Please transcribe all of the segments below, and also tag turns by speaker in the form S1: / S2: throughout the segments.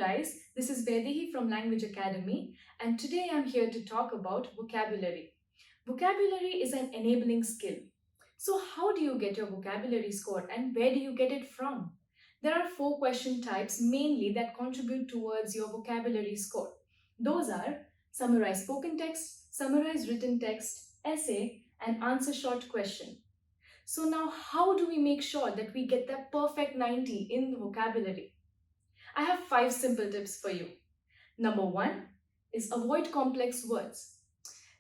S1: guys, this is 𝗦𝗐𝗍 from Language Academy, and today I'm here to talk about vocabulary. Vocabulary is an enabling skill. So how do you get your vocabulary score and where do you get it from? There are 4 question types mainly that contribute towards your vocabulary score. Those are summarized spoken text, summarized written text, essay, and answer short question. So now how do we make sure that we get that perfect 90 in vocabulary? I have 5 simple tips for you. Number 1 is avoid complex words.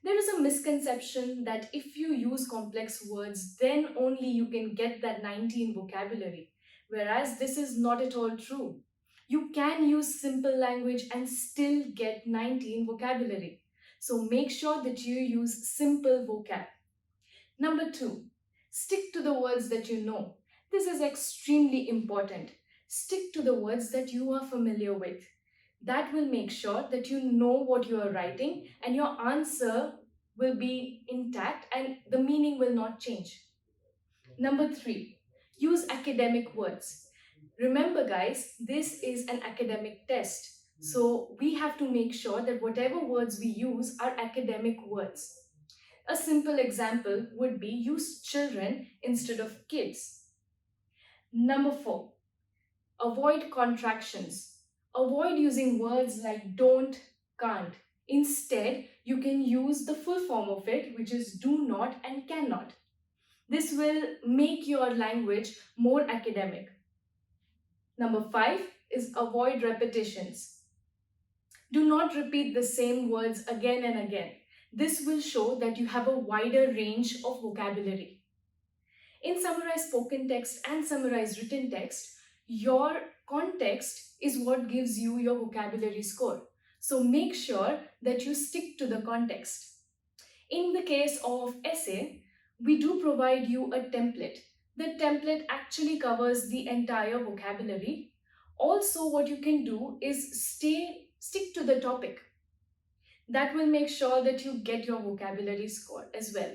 S1: There is a misconception that if you use complex words, then only you can get that 90 in vocabulary, whereas this is not at all true. You can use simple language and still get 90 in vocabulary. So make sure that you use simple vocab. Number 2, stick to the words that you know. This is extremely important. Stick to the words that you are familiar with. That will make sure that you know what you are writing and your answer will be intact and the meaning will not change. Number 3, use academic words. Remember guys, this is an academic test. So we have to make sure that whatever words we use are academic words. A simple example would be use children instead of kids. Number 4, avoid contractions. Avoid using words like don't, can't. Instead, you can use the full form of it, which is do not and cannot. This will make your language more academic. Number 5 is avoid repetitions. Do not repeat the same words again and again. This will show that you have a wider range of vocabulary. In summarized spoken text and summarized written text, your context is what gives you your vocabulary score. So make sure that you stick to the context. In the case of essay, we do provide you a template. The template actually covers the entire vocabulary. Also, what you can do is stick to the topic. That will make sure that you get your vocabulary score as well.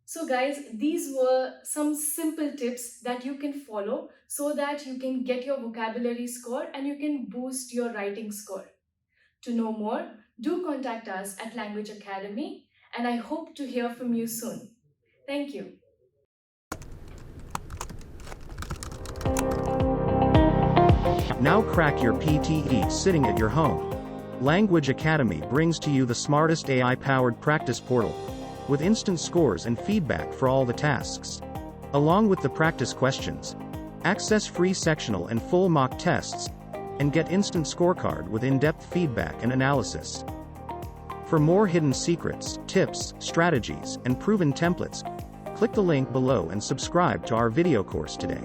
S1: So guys, these were some simple tips that you can follow so that you can get your vocabulary score and you can boost your writing score. To know more, do contact us at Language Academy, and I hope to hear from you soon. Thank you.
S2: Now crack your PTE sitting at your home. Language Academy brings to you the smartest AI-powered practice portal, with instant scores and feedback for all the tasks. Along with the practice questions, access free sectional and full mock tests, and get instant scorecard with in-depth feedback and analysis. For more hidden secrets, tips, strategies, and proven templates, click the link below and subscribe to our video course today.